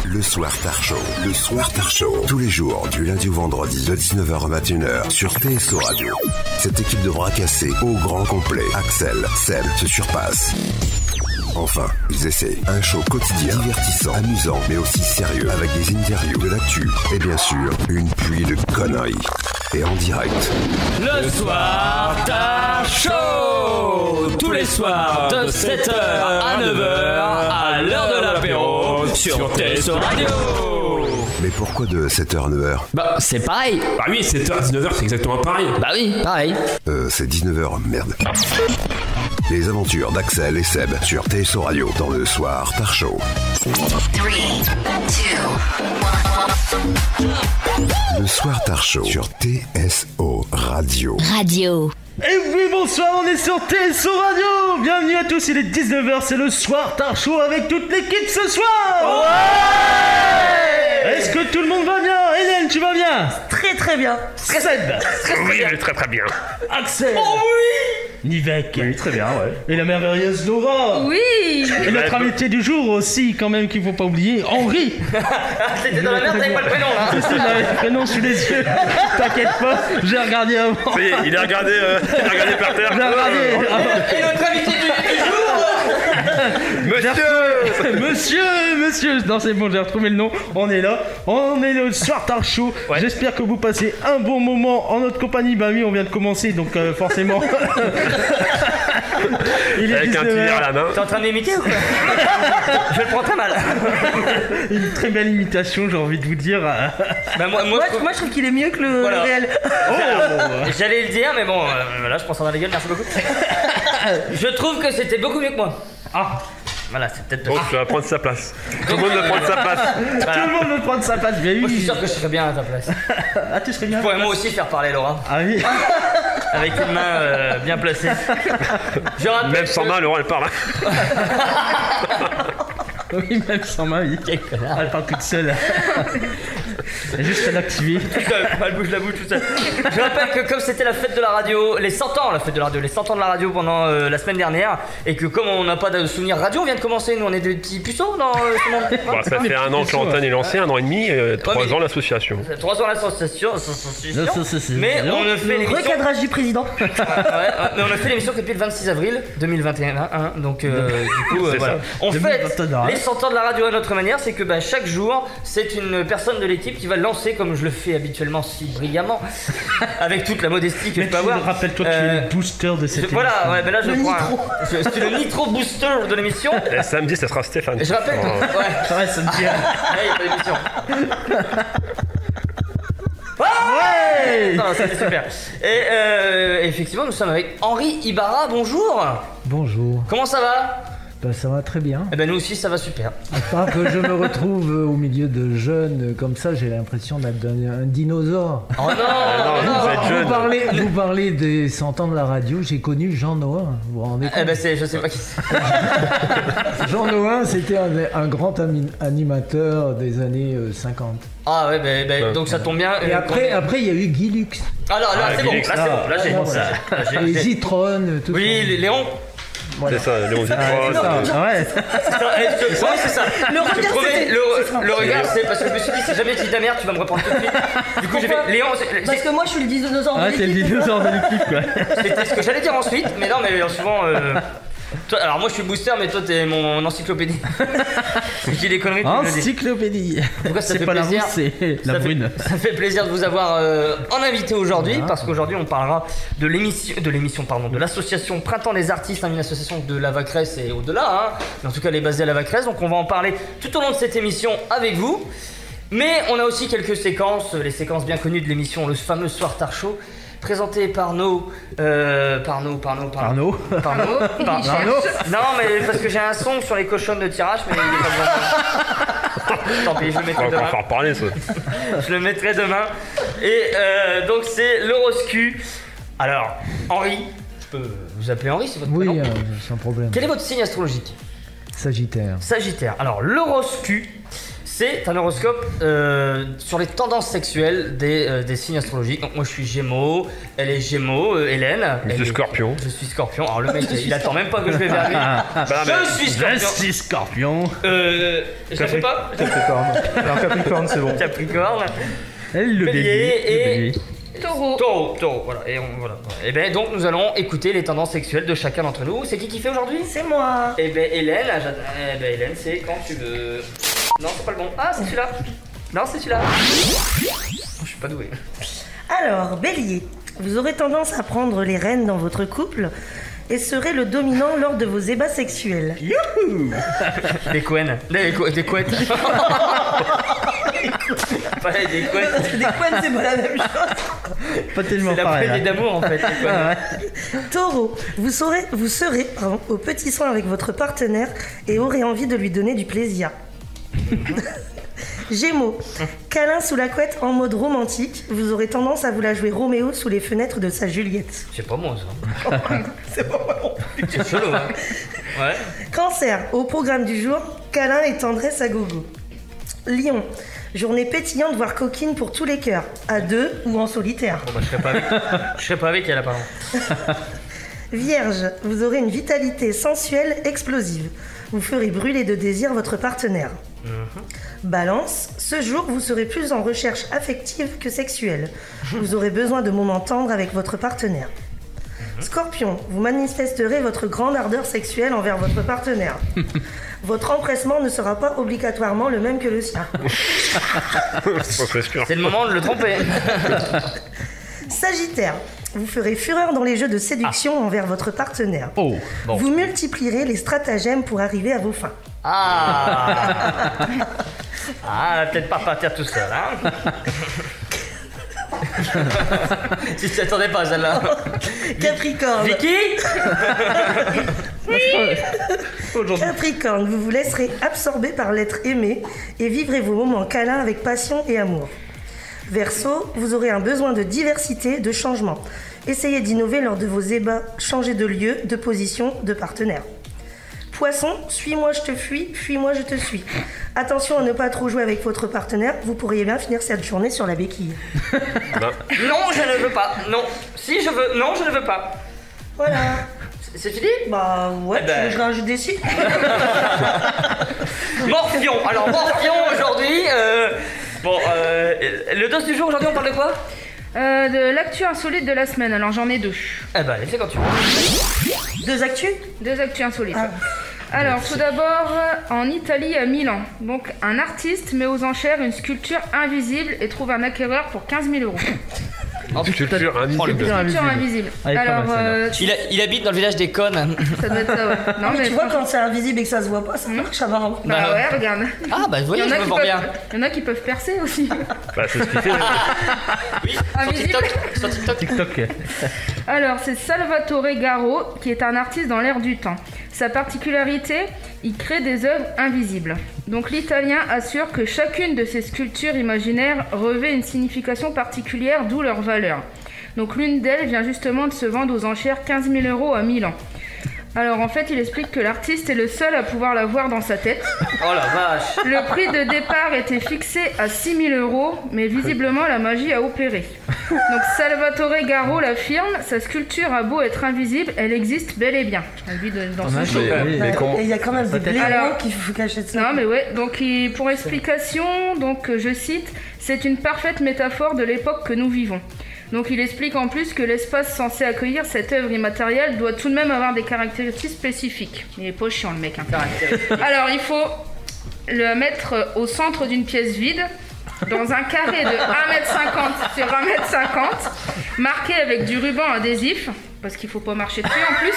Le Soir Tar Show. Le Soir Tar Show. Tous les jours, du lundi au vendredi, de 19h à 21h, sur TSO Radio. Cette équipe de bras cassés, au grand complet. Axel, Seb se surpassent. Enfin, ils essaient. Un show quotidien, divertissant, amusant, mais aussi sérieux, avec des interviews, de l'actu, et bien sûr, une pluie de conneries. Et en direct. Le Soir Tar Show. Tous les soirs, de 7h à 9h, à l'heure de l'apéro, sur TSO Radio. Mais pourquoi de 7h à 9h? Bah, c'est pareil. Bah oui, 7h à 19h, c'est exactement pareil. Bah oui, pareil. C'est 19h, merde. Les aventures d'Axel et Seb sur TSO Radio dans le Soir Tar Show. 3, 2, 1. Le Soir Tar Show sur TSO Radio. Et oui, bonsoir, on est sur TSO Radio. Bienvenue à tous, il est 19h, c'est le Soir Tar Show avec toute l'équipe ce soir. Ouais. Est-ce que tout le monde va bien? Hélène, tu vas bien? Très très bien. Seb. Oui, je vais très bien. Axel. Oh oui. Nivek. Oui, très bien, ouais. Et la merveilleuse Laura. Oui. Et notre invité du jour aussi, quand même, qu'il faut pas oublier, Henri. C'était dans la merde, t'avais pas le prénom là. Si, j'avais le prénom sous les yeux. T'inquiète pas, j'ai regardé avant. Ça y est, il a regardé par terre. J'ai regardé Et notre invité du jour. Monsieur. Non, c'est bon, j'ai retrouvé le nom. On est là. On est le Soir Tar Show. Ouais. J'espère que vous passez un bon moment en notre compagnie. Bah oui, on vient de commencer, donc forcément. Il est Avec un 19h. petit verre à la main. T'es en train de m'imiter ou quoi? Je le prends très mal. Une très belle imitation, j'ai envie de vous dire. Bah moi je trouve qu'il est mieux que le Voilà. réel. Oh. J'allais le dire, mais bon, là je prends ça dans la gueule, merci beaucoup. Je trouve que c'était beaucoup mieux que moi. Ah, Voilà, c'est peut-être. Donc tu vas prendre sa place. Tout le monde va prendre sa place. tout le monde veut prendre sa place. Mais Moi je suis oui. sûr que je serais bien à ta place. Ah, tu serais bien. Je pourrais moi aussi faire parler Laura. Ah oui. Avec une main bien placée. Je rappelle Même sans que- main, Laurent, elle parle. Oui, même sans main, oui. Elle parle toute seule. Elle est juste à l'activer. Elle bouge la bouche tout seul. Je rappelle que comme c'était la fête de la radio, les 100 ans de la radio pendant la semaine dernière, et que comme on n'a pas de souvenir radio, on vient de commencer, nous on est des petits puceaux dans ce monde. Bon, ça fait un an que l'antenne est lancée, 1 an et demi, 3 ans l'association. 3 ans l'association, mais on ne fait Le l'émission. recadrage du président. Mais on a fait l'émission que depuis le 26 avril 2021, hein, donc du coup C'est voilà. ça. On fête 2021. les 100 ans de la radio à notre manière, c'est que chaque jour c'est une personne de l'équipe qui va lancer, comme je le fais habituellement si brillamment, avec toute la modestie que Mais je peux tu avoir. rappelle-toi que tu es le booster de cette émission. Voilà, ouais, mais là je Le prends nitro. je suis le nitro booster de l'émission. Et samedi, ça sera Stéphane. Et je rappelle que, ouais, Ouais, ça me dit. là, il y a pas d'émission. Ouais. Non, c'était super. Et effectivement, nous sommes avec Henri Ibarra. Bonjour. Bonjour, Comment ça va? ça va très bien. Eh ben nous aussi ça va super. À part que je me retrouve au milieu de jeunes comme ça, j'ai l'impression d'être un dinosaure. Oh non, vous êtes jeune. Vous parlez des 100 ans de la radio, j'ai connu Jean Noin, vous vous rendez compte? Eh ben je sais pas qui c'est. Jean Noin, c'était un grand animateur des années 50. Ah ouais, donc ça tombe bien. Et après, il y a eu Guy Lux, Alors là, c'est bon, Guy là c'est bon, là j'ai voilà. là, j'ai- et Zitron, tout Oui, Léon. Voilà. C'est ça, Léon Zitron. Ah ouais. Ouais, c'est ça. Le regard, Je te promets, c'était- le regard, c'est parce que je me suis dit, si jamais tu dis ta mère, tu vas me reprendre tout de suite. Du coup, j'ai fait Léon. Parce que moi je suis le dinosaure Ah, de t'es le l'équipe. dinosaure de l'équipe, quoi. C'était ce que j'allais dire ensuite, mais non, mais souvent. Toi, alors moi je suis le booster, mais toi t'es mon encyclopédie. Je dis des conneries. tu me le dis. Encyclopédie. Pourquoi ça C'est fait pas plaisir. la rousse, c'est la brune. Ça fait plaisir de vous avoir en invité aujourd'hui, parce qu'aujourd'hui on parlera de l'association Printemps des artistes, hein, une association de la Vacresse et au-delà, hein, mais en tout cas elle est basée à la Vacresse, donc on va en parler tout au long de cette émission avec vous. Mais on a aussi quelques séquences, les séquences bien connues de l'émission, le fameux Soir Tar Show, présenté par nos... Arnaud. Arnaud. Non, mais parce que j'ai un son sur les cochonnes de tirage, mais il est pas besoin. Tant pis, je le On mettrai va demain. encore faire parler, ça. Je le mettrai demain. Et donc c'est l'horoscope. Alors, Henri, je peux vous appeler Henri, c'est votre Oui, prénom. sans problème. Quel est votre signe astrologique? Sagittaire. Sagittaire. Alors, l'horoscope, C'est un horoscope sur les tendances sexuelles des signes astrologiques. Donc moi je suis Gémeaux, elle est Gémeaux, Hélène. Je suis Scorpion. Je suis Scorpion. Alors le mec il attend même pas que je vais vers lui. Je suis Scorpion. Je la fais pas. Capricorne. Alors Capricorne, c'est bon. Capricorne. Le Bélier et Taureau. Taureau, voilà. Voilà. Et bien donc nous allons écouter les tendances sexuelles de chacun d'entre nous. C'est qui fait aujourd'hui? C'est moi. Et ben Hélène, Hélène c'est quand tu veux. Non c'est pas le bon. Ah c'est celui-là. Non c'est celui-là. Je suis pas doué. Alors, Bélier, vous aurez tendance à prendre les rênes dans votre couple et serez le dominant lors de vos ébats sexuels. Youhou. Des couennes. Des couettes. Pas des couettes. Des couennes, c'est pas la même chose. Pas tellement C'est la pareil. poignée d'amour en fait. Les couennes. Taureau, vous serez au petit soin avec votre partenaire et aurez envie de lui donner du plaisir. Gémeaux, câlin sous la couette en mode romantique, vous aurez tendance à vous la jouer Roméo sous les fenêtres de sa Juliette. C'est pas moi ça. C'est pas moi non plus. C'est chelou hein. Ouais. Cancer, au programme du jour, câlin et tendresse à gogo. Lion, journée pétillante voire coquine pour tous les cœurs, à deux ou en solitaire. Bon bah je serais pas avec elle apparemment. Vierge, vous aurez une vitalité sensuelle explosive. Vous ferez brûler de désir votre partenaire. Balance, ce jour vous serez plus en recherche affective que sexuelle. Vous aurez besoin de moments tendres avec votre partenaire. Scorpion, vous manifesterez votre grande ardeur sexuelle envers votre partenaire. Votre empressement ne sera pas obligatoirement le même que le sien. C'est le moment de le tromper. Sagittaire, vous ferez fureur dans les jeux de séduction envers votre partenaire. Oh, bon. Vous multiplierez les stratagèmes pour arriver à vos fins. Ah, elle va peut-être pas partir tout seul, hein. Tu t'attendais pas celle-là. Capricorne. Vicky. Capricorne, vous vous laisserez absorber par l'être aimé et vivrez vos moments câlins avec passion et amour. Verseau, vous aurez un besoin de diversité, de changement. Essayez d'innover lors de vos ébats, changez de lieu, de position, de partenaire. Poisson, suis-moi je te fuis, fuis-moi je te suis. Attention à ne pas trop jouer avec votre partenaire, vous pourriez bien finir cette journée sur la béquille. Non, je ne veux pas. Non. Si je veux. Non, je ne veux pas. Voilà. C'est fini? Bah ouais, Eh ben. je rajoute des si. Morpion. Alors Morpion aujourd'hui. Le dos du jour aujourd'hui on parle de quoi? De l'actu insolite de la semaine, alors j'en ai deux. Eh ben allez, fais quand tu veux. Deux actus? Deux actus insolites. Ah. Alors tout d'abord, en Italie, à Milan, donc un artiste met aux enchères une sculpture invisible et trouve un acquéreur pour 15 000 euros. Sculpture invisible. Sculpture invisible. Elle est pas Alors, mal, Il habite dans le village des connes. ça doit être ça, ouais. Non, Mais mais tu vois, quand c'est invisible et que ça se voit pas, ça marche apparemment. Bah ouais, regarde. Ah bah vous voyez, je me vends bien. Il y en a qui peuvent percer aussi. Bah, c'est ce qu'il fait. Oui, sur Invisible. TikTok. Sur TikTok. TikTok. Alors, c'est Salvatore Garo, qui est un artiste dans l'air du temps. Sa particularité, il crée des œuvres invisibles. Donc l'Italien assure que chacune de ses sculptures imaginaires revêt une signification particulière, d'où leur valeur. Donc l'une d'elles vient justement de se vendre aux enchères 15 000 euros à Milan. Alors en fait, il explique que l'artiste est le seul à pouvoir la voir dans sa tête. Oh la vache. Le prix de départ était fixé à 6 000 euros, mais visiblement la magie a opéré. Donc Salvatore Garo l'affirme, sa sculpture a beau être invisible, elle existe bel et bien. Lui dans son show. Mais comment? Et il y a quand même des blaireaux Alors- qu'il faut cacher de ça. Non mais ouais, donc pour explication, donc je cite, c'est une parfaite métaphore de l'époque que nous vivons. Donc il explique en plus que l'espace censé accueillir cette œuvre immatérielle doit tout de même avoir des caractéristiques spécifiques. Il est pas chiant le mec, hein. Alors il faut le mettre au centre d'une pièce vide, dans un carré de 1,50 m sur 1,50 m, marqué avec du ruban adhésif, parce qu'il faut pas marcher dessus en plus.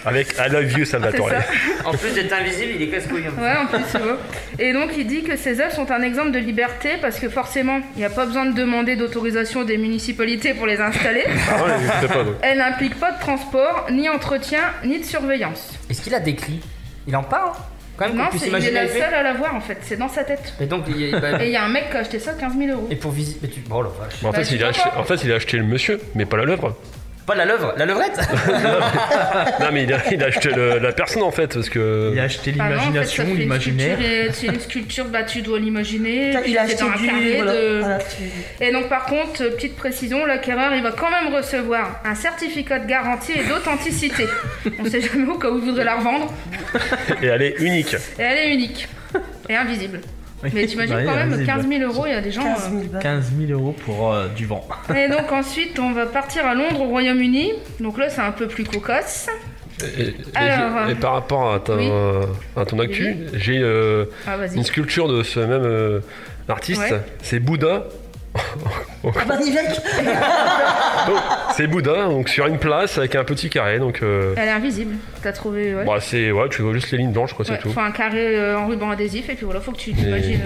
Avec I love you, C'est Salvatore. ça. En plus d'être invisible, il est casse-couille. Ouais, en plus, c'est beau. Et donc, il dit que ces œuvres sont un exemple de liberté parce que forcément, il n'y a pas besoin de demander d'autorisation des municipalités pour les installer. Ah ouais, je sais pas donc. Elles n'impliquent pas de transport, ni entretien, ni de surveillance. Est-ce qu'il a décrit? Il en parle? Quand même qu'on Non, puisse il est imaginer la le fait. seule à la voir en fait, c'est dans sa tête. Et donc, Et il y a un mec qui a acheté ça 15 000 euros. Et pour visiter. Oh la vache. Mais en Bah, fait, tu il a comprends. acheté le monsieur, mais pas l'œuvre. Pas la levrette. Non, mais il a acheté la personne en fait, parce que. Il a acheté Ah non, en fait, l'imagination, ça fait une l'imaginaire. sculpture, c'est une sculpture, bah tu dois l'imaginer. Il a c'est acheté dans un du. carré Voilà, de- voilà, Et donc par contre, petite précision, l'acquéreur il va quand même recevoir un certificat de garantie et d'authenticité. On sait jamais au cas où il voudrait la revendre. Et elle est unique. Et elle est unique. Et invisible. Mais t'imagines Ouais, quand même invisible. 15 000 euros, il y a des gens... 15 000 balles. 15 000 euros pour du vent. Et donc ensuite, on va partir à Londres, au Royaume-Uni. Donc là, c'est un peu plus cocasse. Alors, Et par rapport à, oui. à ton actu, j'ai Ah, vas-y. une sculpture de ce même artiste. Ouais. C'est Bouddha. Ah bah, Nivek. Donc, c'est Bouddha, donc sur une place avec un petit carré. Donc, Elle est invisible. T'as trouvé, ouais. bah, tu vois juste les lignes blanches, quoi, Ouais, c'est tout. faut un carré en ruban adhésif et puis voilà, faut que tu t'imagines.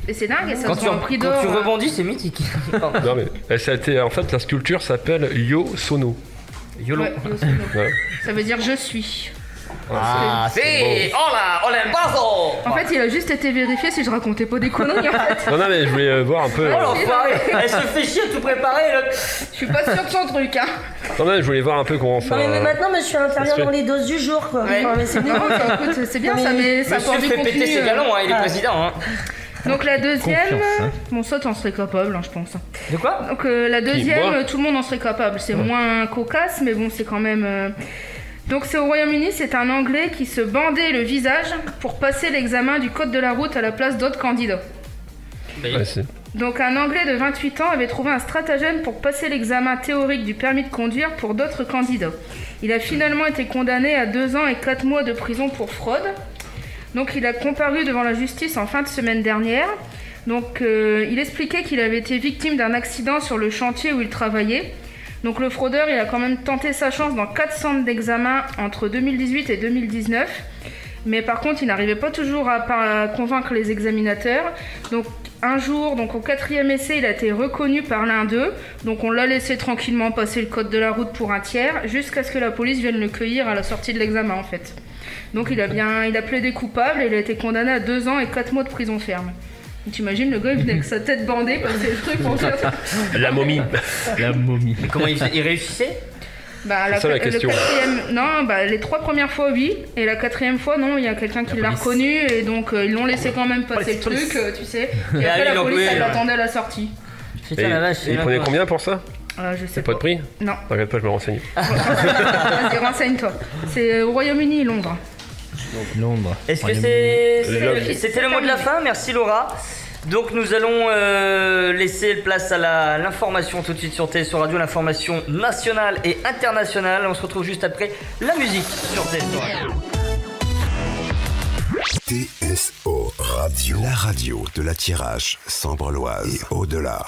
Et c'est dingue, et ça Quand se tu, vend en prix quand d'or. tu rebondis, c'est mythique. Pardon. Non, mais ça a été, en fait, la sculpture s'appelle Yo Sono. YOLO. Ouais, yo, c'est bon. Ouais. Ça veut dire je suis. Ah, c'est. Oh là, paso. En fait, il a juste été vérifié si je racontais pas des conneries en fait. Non, mais je voulais voir un peu. Oh l'enfoiré. Elle se fait chier à tout préparer. Là. Je suis pas sûre de son truc, hein. Non, mais je voulais voir un peu comment ça. Non, mais maintenant, monsieur intervient Parce que- dans les doses du jour, quoi. Ouais. Non, mais c'est Non, bon. bah, écoute, c'est bien, ça, mais ça Monsieur apporte du fait péter contenu. ses galons, hein, il est Ah. président. Hein. Donc la deuxième, Confiance, hein. bon ça t'en serais capable, hein, je pense. De quoi? Donc la deuxième, moi tout le monde en serait capable. C'est moins cocasse, mais bon, c'est quand même. Donc c'est au Royaume-Uni, c'est un Anglais qui se bandait le visage pour passer l'examen du code de la route à la place d'autres candidats. Ouais, c'est- Donc un Anglais de 28 ans avait trouvé un stratagème pour passer l'examen théorique du permis de conduire pour d'autres candidats. Il a finalement été condamné à 2 ans et 4 mois de prison pour fraude. Donc il a comparu devant la justice en fin de semaine dernière. Donc il expliquait qu'il avait été victime d'un accident sur le chantier où il travaillait. Donc le fraudeur, il a quand même tenté sa chance dans 4 centres d'examen entre 2018 et 2019. Mais par contre, il n'arrivait pas toujours à convaincre les examinateurs. Donc un jour, donc au 4e essai, il a été reconnu par l'un d'eux. Donc on l'a laissé tranquillement passer le code de la route pour un tiers, jusqu'à ce que la police vienne le cueillir à la sortie de l'examen en fait. Donc il a plaidé coupable et il a été condamné à 2 ans et 4 mois de prison ferme. T'imagines, le gars il venait avec sa tête bandée, passer le truc pour dire... La momie. La momie. Mais comment il réussissait? Bah, C'est ça, la question. Non, bah, les 3 premières fois, oui. Et la 4e fois, non, il y a quelqu'un qui l'a reconnu. Et donc, ils l'ont laissé quand même passer le truc, tu sais. Et Ah après, oui, la donc, police, oui, elle ouais. l'attendait à la sortie. Putain la vache. Et il prenait combien pour ça? Je sais Pas de prix? Non. T'inquiète pas, je me renseigne. Vas-y, renseigne-toi. C'est au Royaume-Uni, Londres. Londres. Est-ce que Royaume-Uni. c'était le mot de la fin? Merci Laura. Donc nous allons laisser place à l'information tout de suite sur TSO Radio, l'information nationale et internationale. On se retrouve juste après la musique sur TSO Radio. TSO Radio, la radio de la Tirage, Sambre-Loise et au-delà.